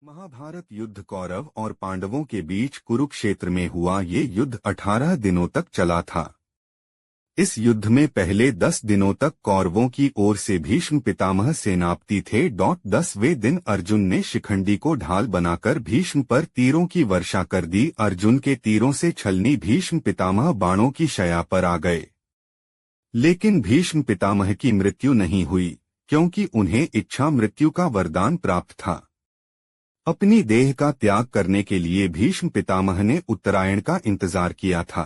महाभारत युद्ध कौरव और पांडवों के बीच कुरुक्षेत्र में हुआ। ये युद्ध 18 दिनों तक चला था। इस युद्ध में पहले 10 दिनों तक कौरवों की ओर से भीष्म पितामह सेनापति थे। 10वें दिन अर्जुन ने शिखंडी को ढाल बनाकर भीष्म पर तीरों की वर्षा कर दी। अर्जुन के तीरों से छलनी भीष्म पितामह बाणों की शया पर आ गए, लेकिन भीष्म पितामह की मृत्यु नहीं हुई, क्योंकि उन्हें इच्छा मृत्यु का वरदान प्राप्त था। अपनी देह का त्याग करने के लिए भीष्म पितामह ने उत्तरायण का इंतजार किया था।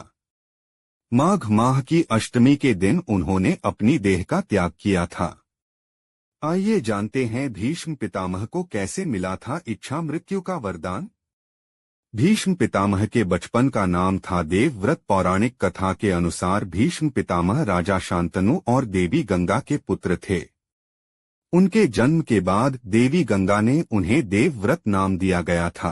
माघ माह की अष्टमी के दिन उन्होंने अपनी देह का त्याग किया था। आइए जानते हैं भीष्म पितामह को कैसे मिला था इच्छा मृत्यु का वरदान। भीष्म पितामह के बचपन का नाम था देवव्रत। पौराणिक कथा के अनुसार भीष्म पितामह राजा शांतनु और देवी गंगा के पुत्र थे। उनके जन्म के बाद देवी गंगा ने उन्हें देवव्रत नाम दिया गया था।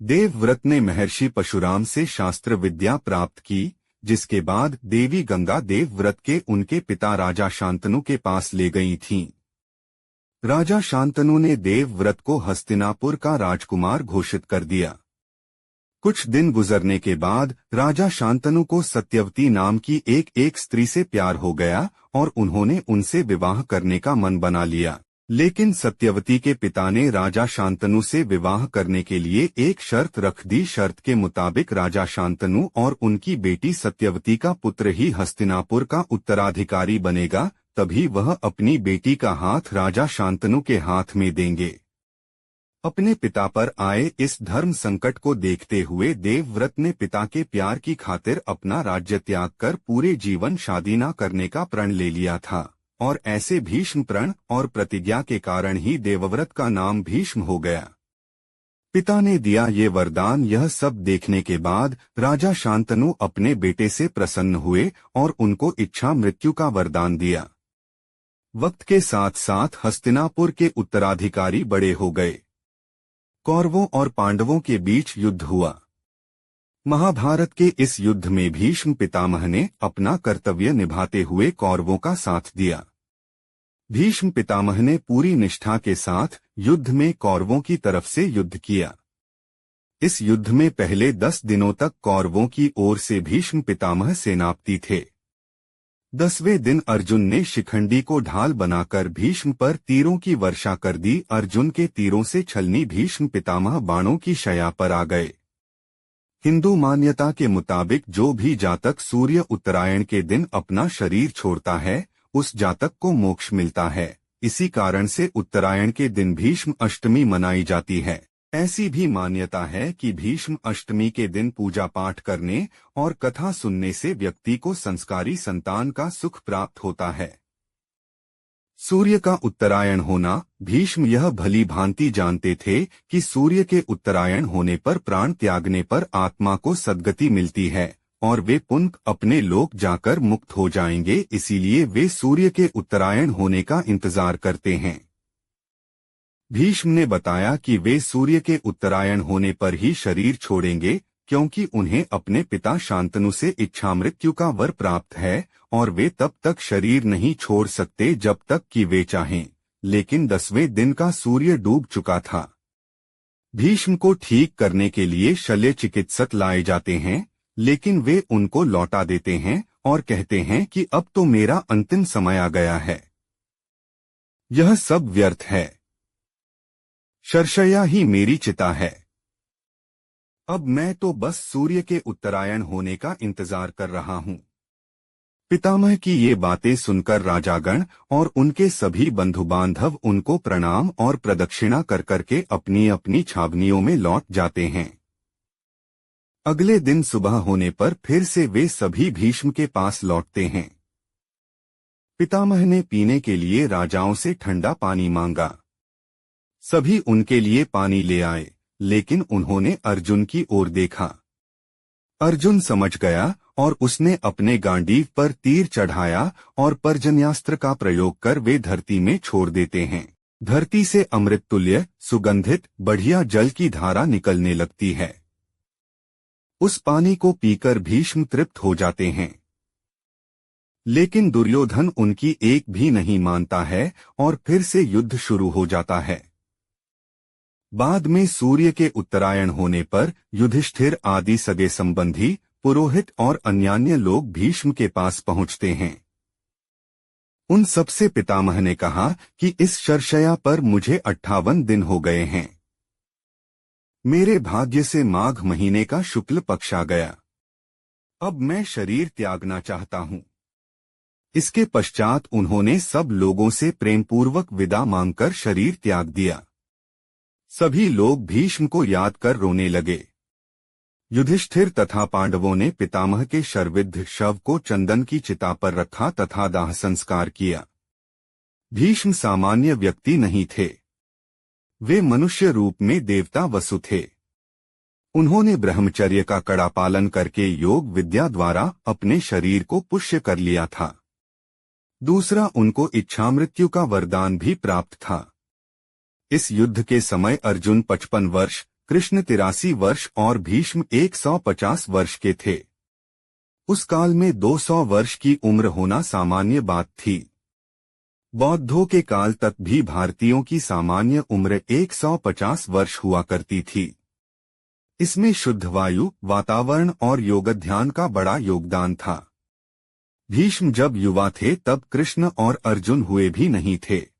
देवव्रत ने महर्षि परशुराम से शास्त्र विद्या प्राप्त की, जिसके बाद देवी गंगा देवव्रत के उनके पिता राजा शांतनु के पास ले गई थीं। राजा शांतनु ने देवव्रत को हस्तिनापुर का राजकुमार घोषित कर दिया। कुछ दिन गुजरने के बाद राजा शांतनु को सत्यवती नाम की एक स्त्री से प्यार हो गया और उन्होंने उनसे विवाह करने का मन बना लिया। लेकिन सत्यवती के पिता ने राजा शांतनु से विवाह करने के लिए एक शर्त रख दी। शर्त के मुताबिक राजा शांतनु और उनकी बेटी सत्यवती का पुत्र ही हस्तिनापुर का उत्तराधिकारी बनेगा, तभी वह अपनी बेटी का हाथ राजा शांतनु के हाथ में देंगे। अपने पिता पर आए इस धर्म संकट को देखते हुए देवव्रत ने पिता के प्यार की खातिर अपना राज्य त्याग कर पूरे जीवन शादी न करने का प्रण ले लिया था, और ऐसे भीष्म प्रण और प्रतिज्ञा के कारण ही देवव्रत का नाम भीष्म हो गया। पिता ने दिया ये वरदान। यह सब देखने के बाद राजा शांतनु अपने बेटे से प्रसन्न हुए और उनको इच्छा मृत्यु का वरदान दिया। वक्त के साथ साथ हस्तिनापुर के उत्तराधिकारी बड़े हो गए। कौरवों और पांडवों के बीच युद्ध हुआ। महाभारत के इस युद्ध में भीष्म पितामह ने अपना कर्तव्य निभाते हुए कौरवों का साथ दिया। भीष्म पितामह ने पूरी निष्ठा के साथ युद्ध में कौरवों की तरफ से युद्ध किया। इस युद्ध में पहले 10 दिनों तक कौरवों की ओर से भीष्म पितामह सेनापति थे। 10वें दिन अर्जुन ने शिखंडी को ढाल बनाकर भीष्म पर तीरों की वर्षा कर दी। अर्जुन के तीरों से छलनी भीष्म पितामह बाणों की शया पर आ गए। हिंदू मान्यता के मुताबिक जो भी जातक सूर्य उत्तरायण के दिन अपना शरीर छोड़ता है, उस जातक को मोक्ष मिलता है। इसी कारण से उत्तरायण के दिन भीष्म अष्टमी मनाई जाती है। ऐसी भी मान्यता है कि भीष्म अष्टमी के दिन पूजा पाठ करने और कथा सुनने से व्यक्ति को संस्कारी संतान का सुख प्राप्त होता है। सूर्य का उत्तरायण होना। भीष्म यह भली भांति जानते थे कि सूर्य के उत्तरायण होने पर प्राण त्यागने पर आत्मा को सद्गति मिलती है और वे पुनः अपने लोक जाकर मुक्त हो जाएंगे। इसीलिए वे सूर्य के उत्तरायण होने का इंतजार करते हैं। भीष्म ने बताया कि वे सूर्य के उत्तरायण होने पर ही शरीर छोड़ेंगे, क्योंकि उन्हें अपने पिता शांतनु से इच्छा मृत्यु का वर प्राप्त है और वे तब तक शरीर नहीं छोड़ सकते जब तक कि वे चाहें। लेकिन 10वें दिन का सूर्य डूब चुका था। भीष्म को ठीक करने के लिए शल्य चिकित्सक लाए जाते हैं, लेकिन वे उनको लौटा देते हैं और कहते हैं कि अब तो मेरा अंतिम समय आ गया है। यह सब व्यर्थ है। शर्षया ही मेरी चिता है। अब मैं तो बस सूर्य के उत्तरायण होने का इंतजार कर रहा हूँ। पितामह की ये बातें सुनकर राजागण और उनके सभी बंधु बांधव उनको प्रणाम और प्रदक्षिणा कर करके अपनी अपनी छावनियों में लौट जाते हैं। अगले दिन सुबह होने पर फिर से वे सभी भीष्म के पास लौटते हैं। पितामह ने पीने के लिए राजाओं से ठंडा पानी मांगा। सभी उनके लिए पानी ले आए, लेकिन उन्होंने अर्जुन की ओर देखा। अर्जुन समझ गया और उसने अपने गांडीव पर तीर चढ़ाया और पर्जन्यास्त्र का प्रयोग कर वे धरती में छोड़ देते हैं। धरती से अमृत तुल्य सुगंधित बढ़िया जल की धारा निकलने लगती है। उस पानी को पीकर भीष्म तृप्त हो जाते हैं। लेकिन दुर्योधन उनकी एक भी नहीं मानता है और फिर से युद्ध शुरू हो जाता है। बाद में सूर्य के उत्तरायण होने पर युधिष्ठिर आदि सगे संबंधी, पुरोहित और अन्यान्य लोग भीष्म के पास पहुंचते हैं। उन सबसे पितामह ने कहा कि इस शरशया पर मुझे 58 दिन हो गए हैं। मेरे भाग्य से माघ महीने का शुक्ल पक्ष आ गया। अब मैं शरीर त्यागना चाहता हूं। इसके पश्चात उन्होंने सब लोगों से प्रेमपूर्वक विदा मांगकर शरीर त्याग दिया। सभी लोग भीष्म को याद कर रोने लगे। युधिष्ठिर तथा पांडवों ने पितामह के शरविद्ध शव को चंदन की चिता पर रखा तथा दाह संस्कार किया। भीष्म सामान्य व्यक्ति नहीं थे, वे मनुष्य रूप में देवता वसु थे। उन्होंने ब्रह्मचर्य का कड़ा पालन करके योग विद्या द्वारा अपने शरीर को पुष्य कर लिया था। दूसरा, उनको इच्छामृत्यु का वरदान भी प्राप्त था। इस युद्ध के समय अर्जुन 55 वर्ष, कृष्ण 83 वर्ष और भीष्म 150 वर्ष के थे। उस काल में 200 वर्ष की उम्र होना सामान्य बात थी। बौद्धों के काल तक भी भारतीयों की सामान्य उम्र 150 वर्ष हुआ करती थी। इसमें शुद्ध वायु, वातावरण और योगध्यान का बड़ा योगदान था। भीष्म जब युवा थे तब कृष्ण और अर्जुन हुए भी नहीं थे।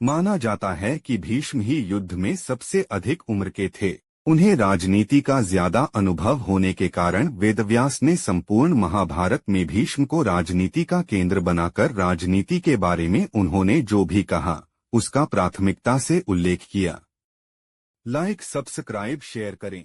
माना जाता है कि भीष्म ही युद्ध में सबसे अधिक उम्र के थे। उन्हें राजनीति का ज्यादा अनुभव होने के कारण वेदव्यास ने संपूर्ण महाभारत में भीष्म को राजनीति का केंद्र बनाकर राजनीति के बारे में उन्होंने जो भी कहा उसका प्राथमिकता से उल्लेख किया। लाइक, सब्सक्राइब, शेयर करें।